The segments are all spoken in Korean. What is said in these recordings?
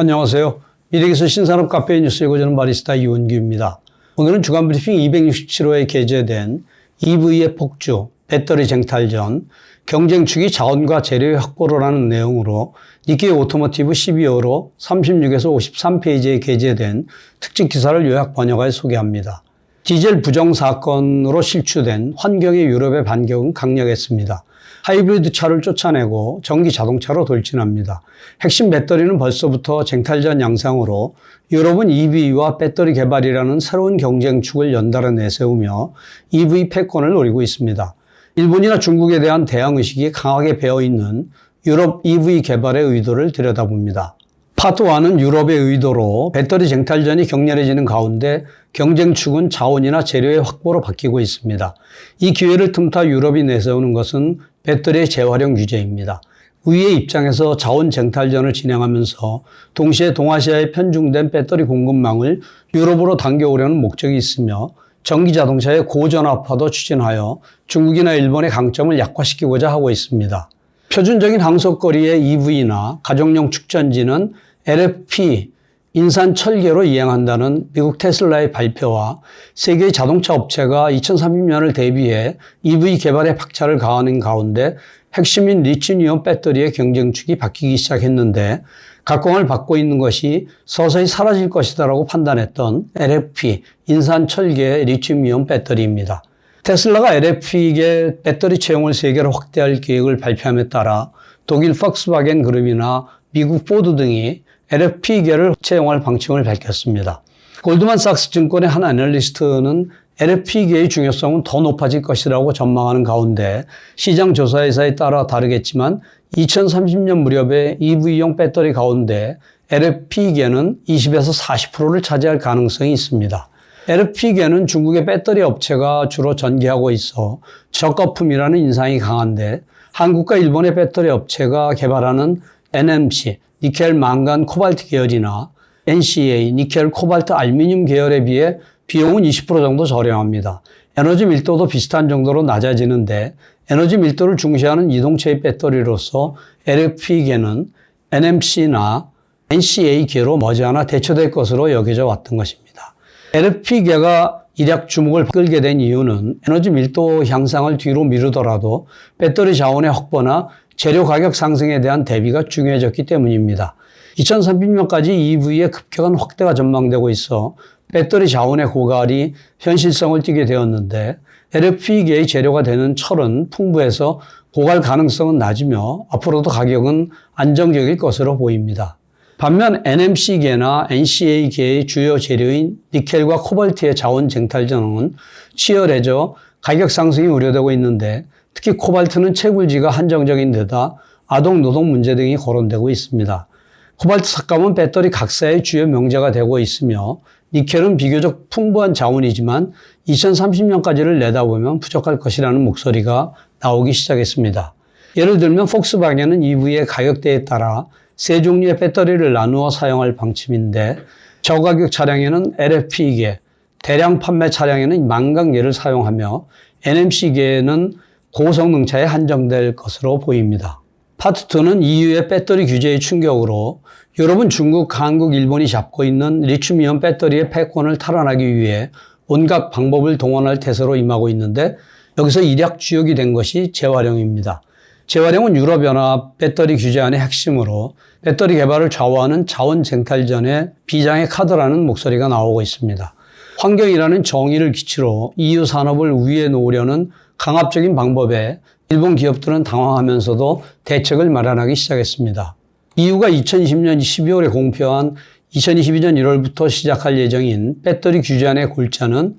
안녕하세요. 미래기술 신산업 카페 뉴스 읽어주는 바리스타 이원규입니다. 오늘은 주간 브리핑 267호에 게재된 EV의 폭주, 배터리 쟁탈전, 경쟁축이 자원과 재료의 확보로라는 내용으로 니케이 오토모티브 12호로 36에서 53페이지에 게재된 특집 기사를 요약 번역하여 소개합니다. 디젤 부정 사건으로 실추된 환경의 유럽의 반격은 강력했습니다. 하이브리드 차를 쫓아내고 전기 자동차로 돌진합니다. 핵심 배터리는 벌써부터 쟁탈전 양상으로 유럽은 EV와 배터리 개발이라는 새로운 경쟁축을 연달아 내세우며 EV 패권을 노리고 있습니다. 일본이나 중국에 대한 대항의식이 강하게 배어있는 유럽 EV 개발의 의도를 들여다봅니다. 파트 1은 유럽의 의도로 배터리 쟁탈전이 격렬해지는 가운데 경쟁축은 자원이나 재료의 확보로 바뀌고 있습니다. 이 기회를 틈타 유럽이 내세우는 것은 배터리의 재활용 규제입니다. 우리의 입장에서 자원 쟁탈전을 진행하면서 동시에 동아시아에 편중된 배터리 공급망을 유럽으로 당겨오려는 목적이 있으며 전기자동차의 고전압화도 추진하여 중국이나 일본의 강점을 약화시키고자 하고 있습니다. 표준적인 항속거리의 EV나 가정용 축전지는 LFP, 인산 철계로 이행한다는 미국 테슬라의 발표와 세계의 자동차 업체가 2030년을 대비해 EV 개발에 박차를 가하는 가운데 핵심인 리튬이온 배터리의 경쟁축이 바뀌기 시작했는데 각광을 받고 있는 것이 서서히 사라질 것이다라고 판단했던 LFP, 인산 철계 리튬이온 배터리입니다. 테슬라가 LFP계 배터리 채용을 세계로 확대할 계획을 발표함에 따라 독일 폭스바겐 그룹이나 미국 포드 등이 LFP계를 채용할 방침을 밝혔습니다. 골드만삭스 증권의 한 애널리스트는 LFP계의 중요성은 더 높아질 것이라고 전망하는 가운데 시장 조사회사에 따라 다르겠지만 2030년 무렵에 EV용 배터리 가운데 LFP계는 20에서 40%를 차지할 가능성이 있습니다. LFP계는 중국의 배터리 업체가 주로 전개하고 있어 저가품이라는 인상이 강한데 한국과 일본의 배터리 업체가 개발하는 NMC, 니켈, 망간, 코발트 계열이나 NCA, 니켈, 코발트, 알루미늄 계열에 비해 비용은 20% 정도 저렴합니다. 에너지 밀도도 비슷한 정도로 낮아지는데 에너지 밀도를 중시하는 이동체의 배터리로서 LFP계는 NMC나 NCA계로 머지않아 대처될 것으로 여겨져 왔던 것입니다. LFP계가 일약 주목을 끌게 된 이유는 에너지 밀도 향상을 뒤로 미루더라도 배터리 자원의 확보나 재료 가격 상승에 대한 대비가 중요해졌기 때문입니다. 2030년까지 EV의 급격한 확대가 전망되고 있어 배터리 자원의 고갈이 현실성을 띠게 되었는데 LFP계의 재료가 되는 철은 풍부해서 고갈 가능성은 낮으며 앞으로도 가격은 안정적일 것으로 보입니다. 반면 NMC계나 NCA계의 주요 재료인 니켈과 코발트의 자원 쟁탈전은 치열해져 가격 상승이 우려되고 있는데 특히 코발트는 채굴지가 한정적인 데다 아동 노동 문제 등이 거론되고 있습니다. 코발트 삭감은 배터리 각사의 주요 명제가 되고 있으며 니켈은 비교적 풍부한 자원이지만 2030년까지를 내다보면 부족할 것이라는 목소리가 나오기 시작했습니다. 예를 들면 폭스바겐은 EV의 가격대에 따라 세 종류의 배터리를 나누어 사용할 방침인데 저가격 차량에는 LFP계, 대량 판매 차량에는 망간계를 사용하며 NMC계에는 고성능차에 한정될 것으로 보입니다. 파트 2는 EU의 배터리 규제의 충격으로 유럽은 중국, 한국, 일본이 잡고 있는 리튬이온 배터리의 패권을 탈환하기 위해 온갖 방법을 동원할 태세로 임하고 있는데 여기서 일약 주역이 된 것이 재활용입니다. 재활용은 유럽연합 배터리 규제안의 핵심으로 배터리 개발을 좌우하는 자원 쟁탈전의 비장의 카드라는 목소리가 나오고 있습니다. 환경이라는 정의를 기치로 EU 산업을 우위에 놓으려는 강압적인 방법에 일본 기업들은 당황하면서도 대책을 마련하기 시작했습니다. EU가 2020년 12월에 공표한 2022년 1월부터 시작할 예정인 배터리 규제안의 골자는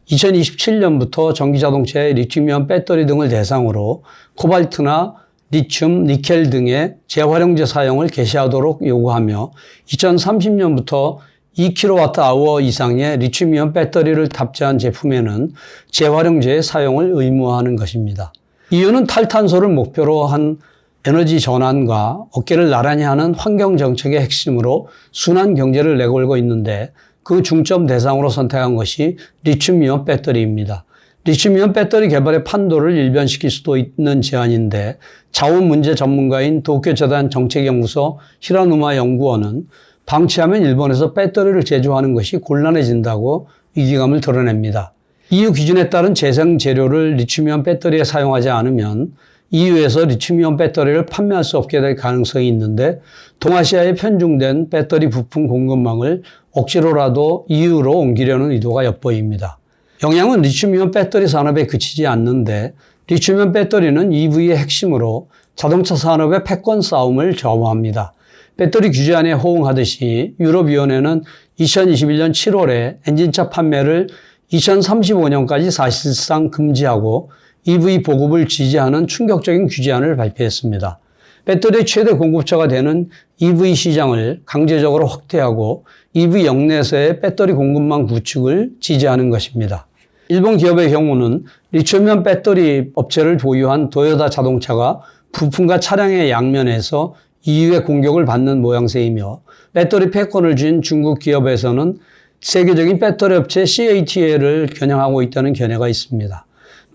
2027년부터 전기자동차의 리튬이온 배터리 등을 대상으로 코발트나 리튬, 니켈 등의 재활용제 사용을 개시하도록 요구하며 2030년부터 2kWh 이상의 리튬이온 배터리를 탑재한 제품에는 재활용제의 사용을 의무화하는 것입니다. 이유는 탈탄소를 목표로 한 에너지 전환과 어깨를 나란히 하는 환경 정책의 핵심으로 순환 경제를 내걸고 있는데 그 중점 대상으로 선택한 것이 리튬이온 배터리입니다. 리튬이온 배터리 개발의 판도를 일변시킬 수도 있는 제안인데 자원 문제 전문가인 도쿄재단 정책연구소 히라누마 연구원은 방치하면 일본에서 배터리를 제조하는 것이 곤란해진다고 위기감을 드러냅니다. EU 기준에 따른 재생 재료를 리튬이온 배터리에 사용하지 않으면 EU에서 리튬이온 배터리를 판매할 수 없게 될 가능성이 있는데 동아시아에 편중된 배터리 부품 공급망을 억지로라도 EU로 옮기려는 의도가 엿보입니다. 영향은 리튬이온 배터리 산업에 그치지 않는데 리튬이온 배터리는 EV의 핵심으로 자동차 산업의 패권 싸움을 좌우합니다. 배터리 규제안에 호응하듯이 유럽위원회는 2021년 7월에 엔진차 판매를 2035년까지 사실상 금지하고 EV 보급을 지지하는 충격적인 규제안을 발표했습니다. 배터리의 최대 공급처가 되는 EV 시장을 강제적으로 확대하고 EV 역내에서의 배터리 공급망 구축을 지지하는 것입니다. 일본 기업의 경우는 리튬이온 배터리 업체를 보유한 도요타 자동차가 부품과 차량의 양면에서 EU의 공격을 받는 모양새이며 배터리 패권을 쥔 중국 기업에서는 세계적인 배터리 업체 CATL을 겨냥하고 있다는 견해가 있습니다.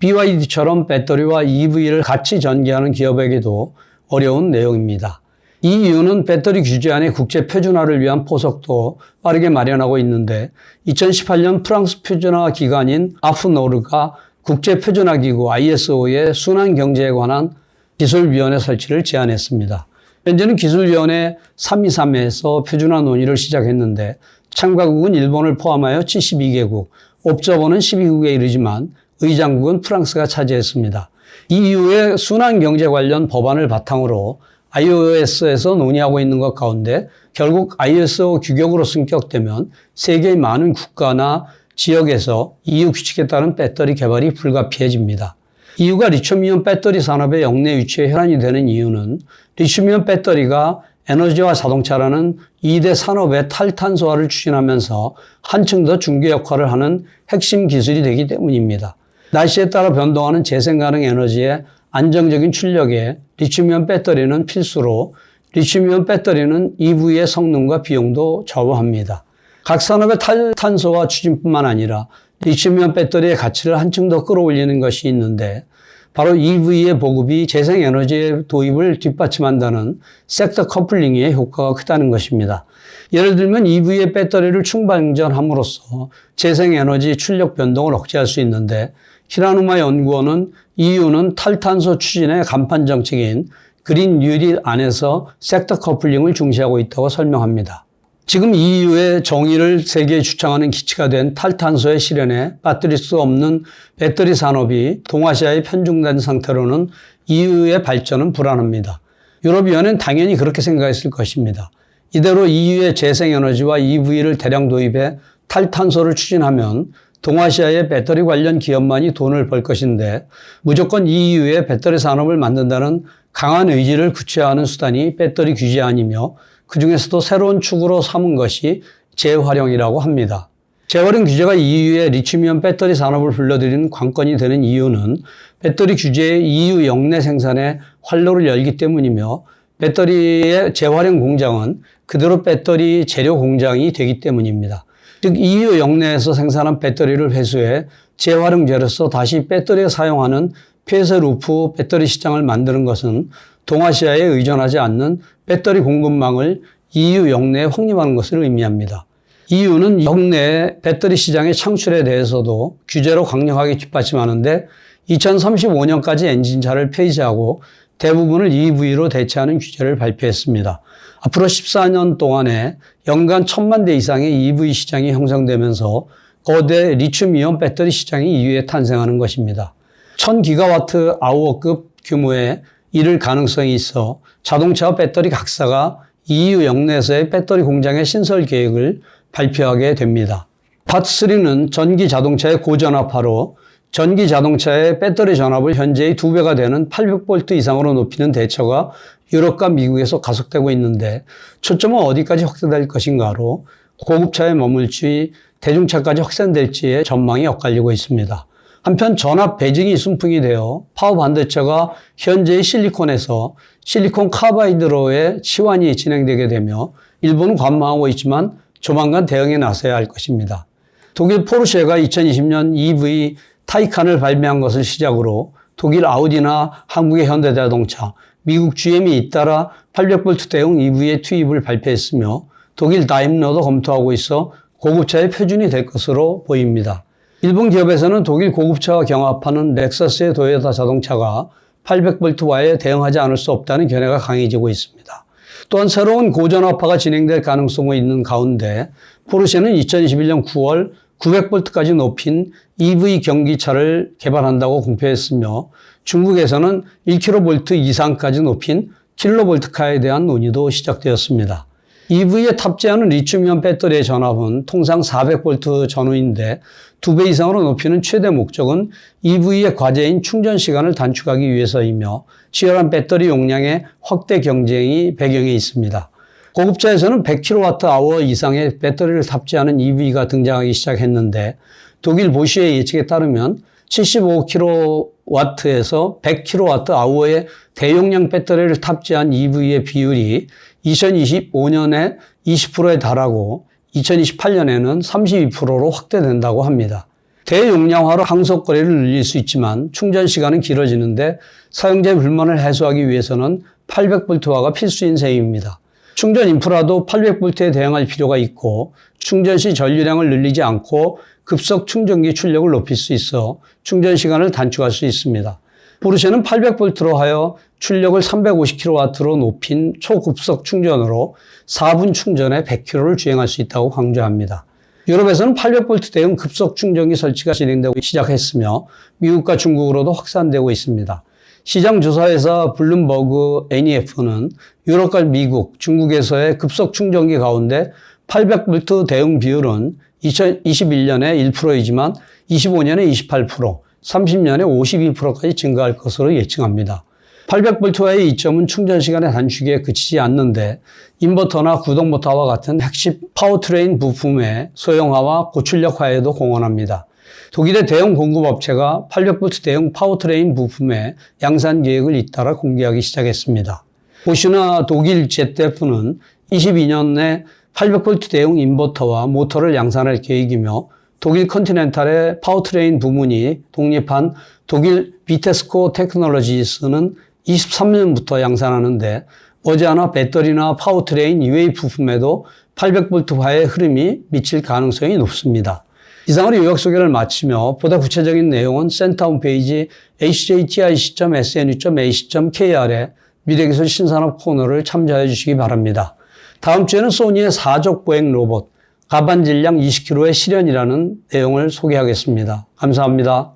BYD처럼 배터리와 EV를 같이 전개하는 기업에게도 어려운 내용입니다. EU는 배터리 규제안의 국제 표준화를 위한 포석도 빠르게 마련하고 있는데 2018년 프랑스 표준화 기관인 아프노르가 국제 표준화 기구 ISO의 순환 경제에 관한 기술위원회 설치를 제안했습니다. 현재는 기술위원회 323에서 표준화 논의를 시작했는데 참가국은 일본을 포함하여 72개국, 옵저버는 12국에 이르지만 의장국은 프랑스가 차지했습니다. EU의 순환 경제 관련 법안을 바탕으로 iOS에서 논의하고 있는 것 가운데 결국 ISO 규격으로 승격되면 세계의 많은 국가나 지역에서 EU 규칙에 따른 배터리 개발이 불가피해집니다. EU가 리튬이온 배터리 산업의 역내 위치에 혈안이 되는 이유는 리튬이온 배터리가 에너지와 자동차라는 2대 산업의 탈탄소화를 추진하면서 한층 더 중개 역할을 하는 핵심 기술이 되기 때문입니다. 날씨에 따라 변동하는 재생가능 에너지의 안정적인 출력에 리튬이온 배터리는 필수로 리튬이온 배터리는 EV의 성능과 비용도 좌우합니다. 각 산업의 탈탄소화 추진뿐만 아니라 리튬이온 배터리의 가치를 한층 더 끌어올리는 것이 있는데 바로 EV의 보급이 재생에너지의 도입을 뒷받침한다는 섹터 커플링의 효과가 크다는 것입니다. 예를 들면 EV의 배터리를 충방전함으로써 재생에너지 출력 변동을 억제할 수 있는데 히라누마 연구원은 EU는 탈탄소 추진의 간판 정책인 그린 뉴딜 안에서 섹터 커플링을 중시하고 있다고 설명합니다. 지금 EU의 정의를 세계에 주창하는 기치가 된 탈탄소의 실현에 빠뜨릴 수 없는 배터리 산업이 동아시아에 편중된 상태로는 EU의 발전은 불안합니다. 유럽위원회는 당연히 그렇게 생각했을 것입니다. 이대로 EU의 재생에너지와 EV를 대량 도입해 탈탄소를 추진하면 동아시아의 배터리 관련 기업만이 돈을 벌 것인데 무조건 EU의 배터리 산업을 만든다는 강한 의지를 구체화하는 수단이 배터리 규제안이며 그중에서도 새로운 축으로 삼은 것이 재활용이라고 합니다. 재활용 규제가 EU의 리튬이온 배터리 산업을 불러들이는 관건이 되는 이유는 배터리 규제의 EU 역내 생산에 활로를 열기 때문이며 배터리의 재활용 공장은 그대로 배터리 재료 공장이 되기 때문입니다. 즉 EU 역내에서 생산한 배터리를 회수해 재활용재로서 다시 배터리에 사용하는 폐쇄 루프 배터리 시장을 만드는 것은 동아시아에 의존하지 않는 배터리 공급망을 EU 역내에 확립하는 것을 의미합니다. EU는 역내 배터리 시장의 창출에 대해서도 규제로 강력하게 뒷받침하는데 2035년까지 엔진차를 폐지하고 대부분을 EV로 대체하는 규제를 발표했습니다. 앞으로 14년 동안에 연간 1000만 대 이상의 EV 시장이 형성되면서 거대 리튬이온 배터리 시장이 EU에 탄생하는 것입니다. 1000기가와트 아워급 규모의 이를 가능성이 있어 자동차와 배터리 각사가 EU 역내에서의 배터리 공장의 신설 계획을 발표하게 됩니다. 파트 3는 전기 자동차의 고전압화로 전기 자동차의 배터리 전압을 현재의 2배가 되는 800V 이상으로 높이는 대처가 유럽과 미국에서 가속되고 있는데 초점은 어디까지 확대될 것인가로 고급차에 머물지 대중차까지 확산될지의 전망이 엇갈리고 있습니다. 한편 전압 배직이 순풍이 되어 파워 반도체가 현재의 실리콘에서 실리콘 카바이드로의 치환이 진행되게 되며 일본은 관망하고 있지만 조만간 대응에 나서야 할 것입니다. 독일 포르쉐가 2020년 EV 타이칸을 발매한 것을 시작으로 독일 아우디나 한국의 현대자동차, 미국 GM이 잇따라 800V 대응 EV의 투입을 발표했으며 독일 다임러도 검토하고 있어 고급차의 표준이 될 것으로 보입니다. 일본 기업에서는 독일 고급차와 경합하는 렉서스의 도요타 자동차가 800V와에 대응하지 않을 수 없다는 견해가 강해지고 있습니다. 또한 새로운 고전압화가 진행될 가능성이 있는 가운데 포르쉐는 2021년 9월 900V까지 높인 EV 경기차를 개발한다고 공표했으며 중국에서는 1kV 이상까지 높인 킬로볼트카에 대한 논의도 시작되었습니다. EV에 탑재하는 리튬이온 배터리의 전압은 통상 400V 전후인데 2배 이상으로 높이는 최대 목적은 EV의 과제인 충전 시간을 단축하기 위해서이며 치열한 배터리 용량의 확대 경쟁이 배경에 있습니다. 고급차에서는 100kWh 이상의 배터리를 탑재하는 EV가 등장하기 시작했는데 독일 보쉬의 예측에 따르면 75kW에서 100kWh의 대용량 배터리를 탑재한 EV의 비율이 2025년에 20%에 달하고 2028년에는 32%로 확대된다고 합니다. 대용량화로 항속거리를 늘릴 수 있지만 충전 시간은 길어지는데 사용자의 불만을 해소하기 위해서는 800V화가 필수인 셈입니다. 충전 인프라도 800V에 대응할 필요가 있고 충전 시 전류량을 늘리지 않고 급속 충전기 출력을 높일 수 있어 충전 시간을 단축할 수 있습니다. 포르쉐는 800V로 하여 출력을 350kW로 높인 초급속 충전으로 4분 충전에 100km를 주행할 수 있다고 강조합니다. 유럽에서는 800V 대응 급속 충전기 설치가 진행되고 시작했으며 미국과 중국으로도 확산되고 있습니다. 시장 조사회사 블룸버그 NEF는 유럽과 미국, 중국에서의 급속 충전기 가운데 800V 대응 비율은 2021년에 1%이지만 25년에 28%, 30년에 52%까지 증가할 것으로 예측합니다. 800V와의 이점은 충전 시간의 단축에 그치지 않는데 인버터나 구동모터와 같은 핵심 파워트레인 부품의 소형화와 고출력화에도 공헌합니다. 독일의 대형 공급업체가 800V 대형 파워트레인 부품의 양산 계획을 잇따라 공개하기 시작했습니다. 보쉬나 독일 ZF는 22년에 800V 대형 인버터와 모터를 양산할 계획이며 독일 컨티넨탈의 파워트레인 부문이 독립한 독일 비테스코 테크놀로지스는 23년부터 양산하는데 머지않아 배터리나 파워트레인 이외의 부품에도 800V화의 흐름이 미칠 가능성이 높습니다. 이상으로 요약 소개를 마치며 보다 구체적인 내용은 센터 홈페이지 hjtic.snu.ac.kr에 미래기술 신산업 코너를 참조해 주시기 바랍니다. 다음 주에는 소니의 사족 보행 로봇 가반 질량 20kg의 실현이라는 내용을 소개하겠습니다. 감사합니다.